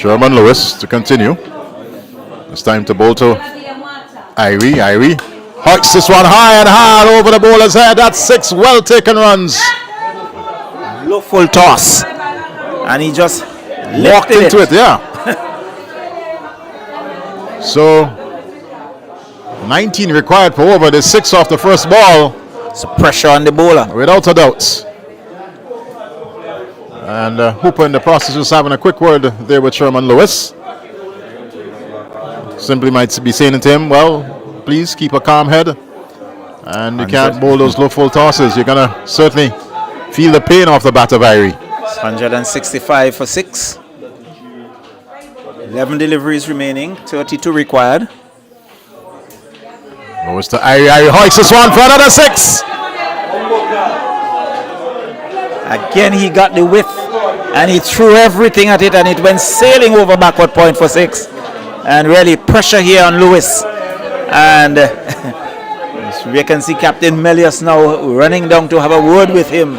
Sherman Lewis to continue. It's time to bowl to aireee. Aireee hoiks this one high and hard over the bowler's head. That's 6 well taken runs. Low full toss. And he just walked into it, yeah. So 19 required per over. There's 6 off the first ball. So pressure on the bowler. Without a doubt. And Hooper in the process just having a quick word there with Sherman Lewis. Simply might be saying to him, well, please keep a calm head. And you can't bowl those low full tosses. You're going to certainly feel the pain off the bat of aireee. 165 for 6. 11 deliveries remaining. 32 required. Goes to aireee. Aireee hoiks this one for another 6. Again, he got the width and he threw everything at it and it went sailing over backward point for 6. And really pressure here on Lewis. And we can see Captain Melius now running down to have a word with him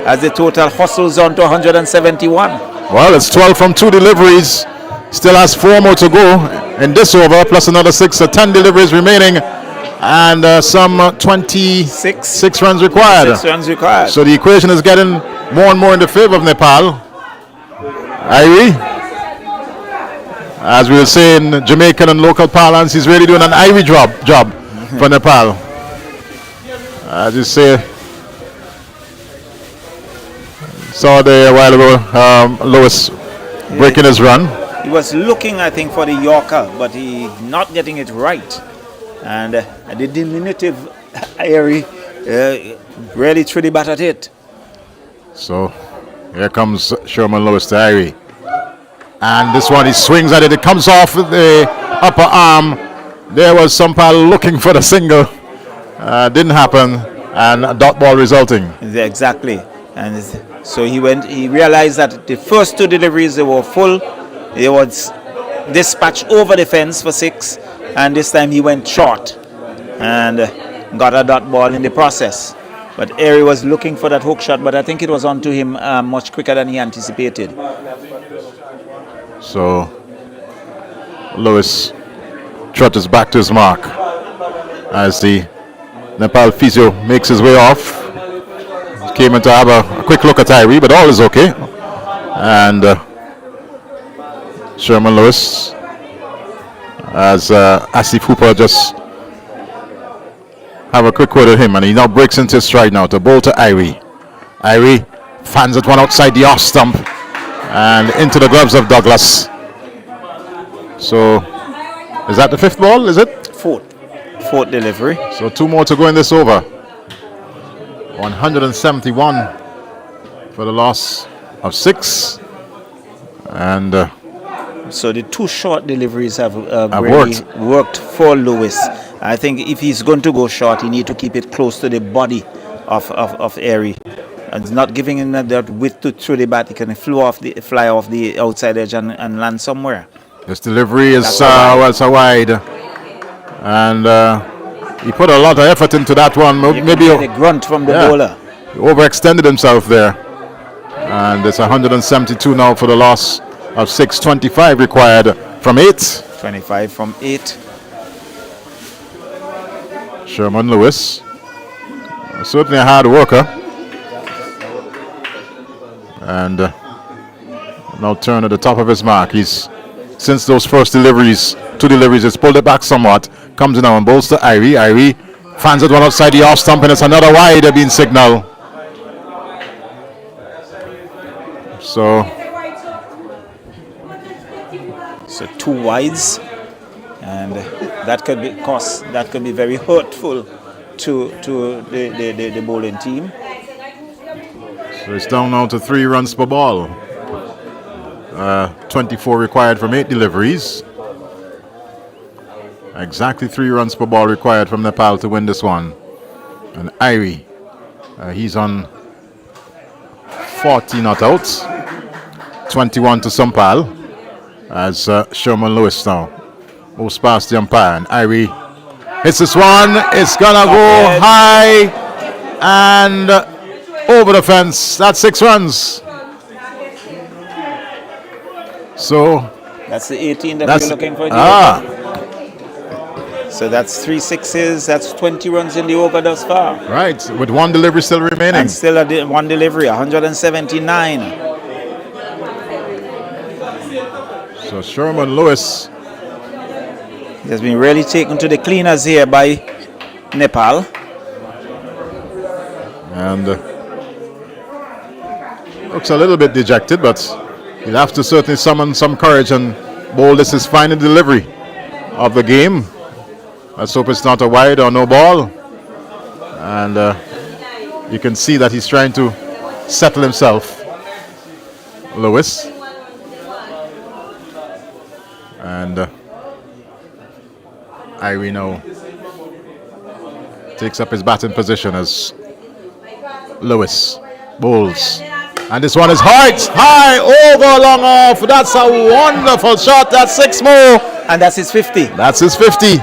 as the total hustles on to 171. Well, it's 12 from 2 deliveries. Still has 4 more to go in this over, plus another 6, so 10 deliveries remaining. And some 26 runs required. 6 runs required. So the equation is getting more and more in the favor of Nepal. Aireee, as we will say in Jamaican and local parlance, he's really doing an aireee job for Nepal. As you say, saw there a while ago Lewis breaking his run. He was looking, I think, for the Yorker, but he not getting it right. And the diminutive aireee really threw the bat at it. So here comes Sherman Lewis to aireee. And this one, he swings at it. It comes off the upper arm. There was Sampal looking for the single. Didn't happen. And a dot ball resulting. Exactly. And so he realized that the first 2 deliveries, they were full. He was dispatched over the fence for 6. And this time he went short and got a dot ball in the process. But aireee was looking for that hook shot, but I think it was onto him much quicker than he anticipated. So Lewis trotters back to his mark as the Nepal physio makes his way off. He came in to have a quick look at aireee, but all is okay. And Sherman Lewis, as Asif Hooper just have a quick word with him, and he now breaks into his stride now to bowl to aireee. Aireee fans at one outside the off stump and into the gloves of Douglas. So is that the 5th ball, is it? Fourth delivery. So 2 more to go in this over. 171 for the loss of 6. And so the 2 short deliveries have really worked for Lewis. I think if he's going to go short, he needs to keep it close to the body of aireee. And not giving him that width to throw the bat. He can fly off the outside edge and land somewhere. This delivery is wide. And he put a lot of effort into that one. Maybe a grunt from the bowler. He overextended himself there. And it's 172 now for the loss of 6. 25 required from 8. 25 from 8. Sherman Lewis, certainly a hard worker. And now turn at the top of his mark. He's, since those first deliveries, 2 deliveries, he's pulled it back somewhat. Comes in now and bowls to aireee. Aireee fans it one outside the off stump, and it's another wide being signaled. So 2 wides, and that could be very hurtful to the bowling team. So it's down now to 3 runs per ball. 24 required from 8 deliveries. Exactly 3 runs per ball required from Nepal to win this one. And aireee, he's on 40 not outs. 21 to Sampal. As Sherman Lewis now moves past the umpire. And aireee hits this one. It's gonna go high and over the fence. That's 6 runs. So That's the 18 that That's we're looking for. So that's 3 sixes. That's 20 runs in the over thus far. Right, with one delivery still remaining. And still one delivery, 179. So Sherman Lewis has been really taken to the cleaners here by Nepal. And looks a little bit dejected, but he'll have to certainly summon some courage and bowl this his final delivery of the game. Let's hope it's not a wide or no ball. And you can see that he's trying to settle himself, Lewis. And aireee now takes up his batting position as Lewis bowls. And this one is high, over, long off. That's a wonderful shot. That's 6 more. And that's his 50. That's his 50.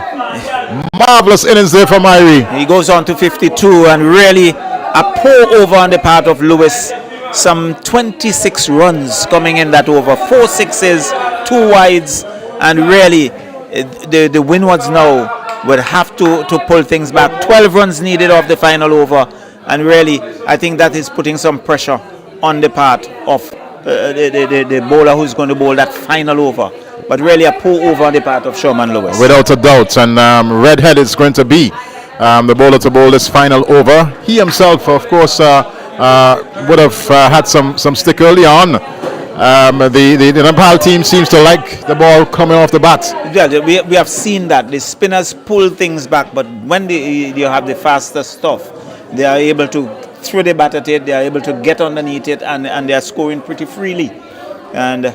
Marvelous innings there from aireee. He goes on to 52, and really a pour over on the part of Lewis. Some 26 runs coming in that over. 4 sixes, 2 wides, and really the Windwards now would have to pull things back. 12 runs needed off the final over, and really I think that is putting some pressure on the part of the bowler who's going to bowl that final over. But really a pull over on the part of Sherman Lewis. Without a doubt. And Redhead is going to be the bowler to bowl this final over. He himself, of course, would have had some stick early on. The Nepal team seems to like the ball coming off the bat. Yeah, we have seen that. The spinners pull things back, but when you have the faster stuff, they are able to throw the bat at it, they are able to get underneath it, and they are scoring pretty freely. And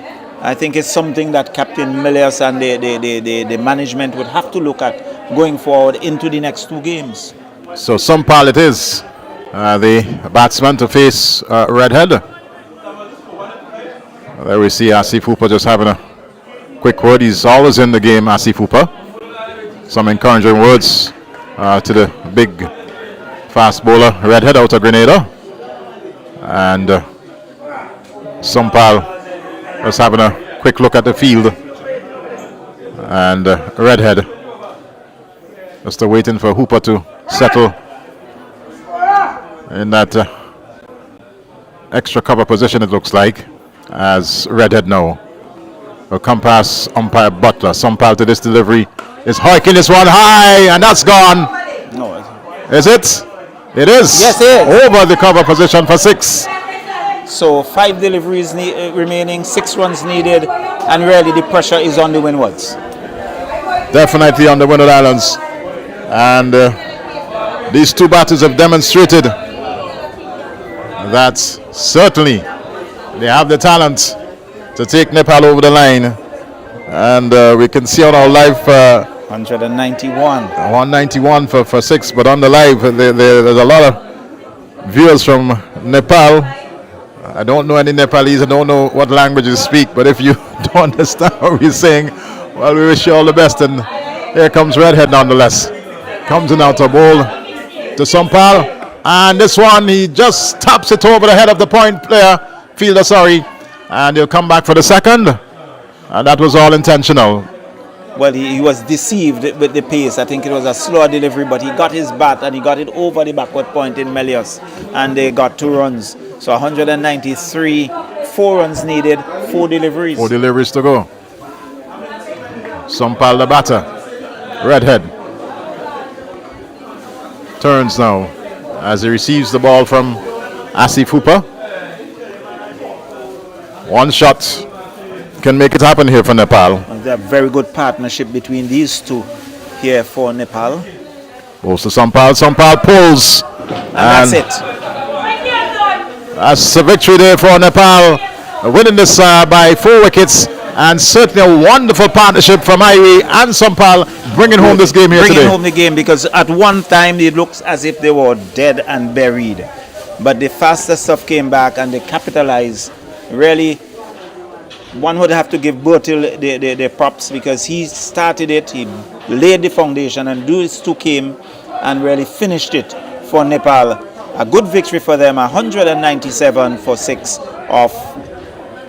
I think it's something that Captain Millius and the management would have to look at going forward into the next 2 games. So Sampal it is, the batsman to face Redhead. There we see Asif Hooper just having a quick word. He's always in the game, Asif Hooper. Some encouraging words to the big fast bowler, Redhead out of Grenada. And Sampal just having a quick look at the field. And Redhead just waiting for Hooper to settle in that extra cover position, it looks like, as Redhead now will come past umpire Butler. Sampal to this delivery is hiking this one high, and that's gone. No, is it? It is. Yes, it is. Over the cover position for 6. So 5 deliveries remaining, 6 runs needed, and really the pressure is on the Windwards. Definitely on the Windward Islands. And these 2 batters have demonstrated that certainly they have the talent to take Nepal over the line. And we can see on our live 191 for 6, but on the live there's a lot of viewers from Nepal. I don't know any Nepalese, I don't know what languages speak, but if you don't understand what we're saying, well, we wish you all the best. And here comes Redhead nonetheless. Comes in out to bowl to Sampal, and this one he just taps it over the head of the point player, fielder, sorry, and he'll come back for the second, and that was all intentional. Well, he was deceived with the pace. I think it was a slower delivery, but he got his bat and he got it over the backward point in Melius, and they got 2 runs. So 193, 4 runs needed, 4 deliveries. 4 deliveries to go. Sampal the batter. Redhead turns now as he receives the ball from Asif Hooper. One shot can make it happen here for Nepal. And a very good partnership between these 2 here for Nepal. Goes to Sampal. Sampal pulls. And that's it. That's a victory there for Nepal, winning this by 4 wickets, and certainly a wonderful partnership from aireee and Sampal bringing home this game here today. Bringing home the game, because at one time it looks as if they were dead and buried. But the faster stuff came back and they capitalized. Really, one would have to give Bertil the props, because he started it, he laid the foundation, and these 2 came and really finished it for Nepal. A good victory for them, 197 for 6 of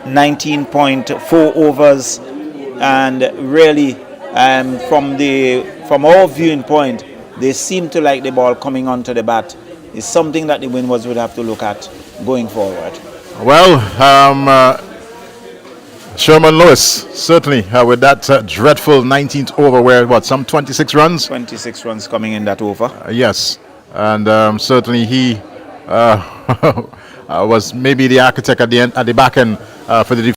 19.4 overs. and really, from our viewing point, they seem to like the ball coming onto the bat. It's something that the Windwards would have to look at going forward. Well, Sherman Lewis, certainly, with that dreadful 19th over where, some 26 runs? 26 runs coming in that over. Yes, and certainly he was maybe the architect at the back end for the